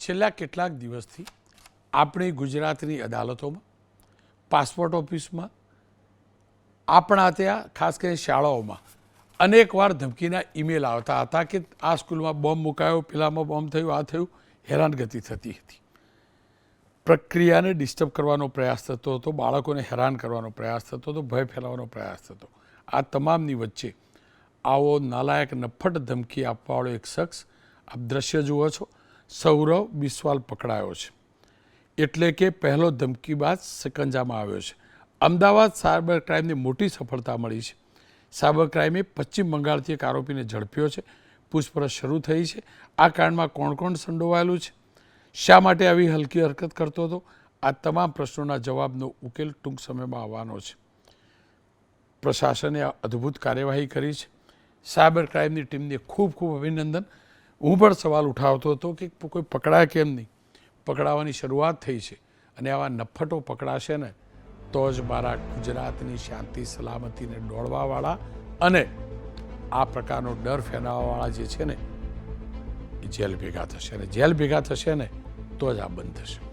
છેલ્લા કેટલાક દિવસથી આપણી ગુજરાતની અદાલતોમાં, પાસપોર્ટ ઓફિસમાં, આપણા ત્યાં ખાસ કરીને શાળાઓમાં અનેકવાર ધમકીના ઈમેલ આવતા હતા કે આ સ્કૂલમાં બોમ્બ મુકાયો, પેલામાં બોમ્બ થયું, આ થયું. હેરાનગતિ થતી હતી. પ્રક્રિયાને ડિસ્ટર્બ કરવાનો પ્રયાસ થતો હતો, બાળકોને હેરાન કરવાનો પ્રયાસ થતો હતો, ભય ફેલાવવાનો પ્રયાસ થતો. આ તમામની વચ્ચે આવો નાલાયક નફ્ફટ ધમકી આપવાવાળો એક શખ્સ, આપ દ્રશ્ય જુઓ છો, સૌરવ બિસ્વાલ પકડાયો છે. એટલે કે પહેલો ધમકીબાજ સિકંજામાં આવ્યો છે. અમદાવાદ સાયબર ક્રાઇમની મોટી સફળતા મળી છે. સાયબર ક્રાઇમે પશ્ચિમ બંગાળથી એક આરોપીને ઝડપ્યો છે. પૂછપરછ શરૂ થઈ છે. આ કાંડમાં કોણ કોણ સંડોવાયેલું છે, શા માટે આવી હલકી હરકત કરતો હતો, આ તમામ પ્રશ્નોના જવાબનો ઉકેલ ટૂંક સમયમાં આવવાનો છે. પ્રશાસને અદ્ભુત કાર્યવાહી કરી છે. સાયબર ક્રાઇમની ટીમને ખૂબ ખૂબ અભિનંદન. હું પણ સવાલ ઉઠાવતો હતો કે કોઈ પકડાય કેમ નહીં. પકડાવાની શરૂઆત થઈ છે અને આવા નફ્ફટો પકડાશે ને તો જ મારા ગુજરાતની શાંતિ સલામતીને દોડવાવાળા અને આ પ્રકારનો ડર ફેલાવવાવાળા જે છે ને એ જેલ ભેગા થશે, અને જેલ ભેગા થશે ને તો જ આ બંધ થશે.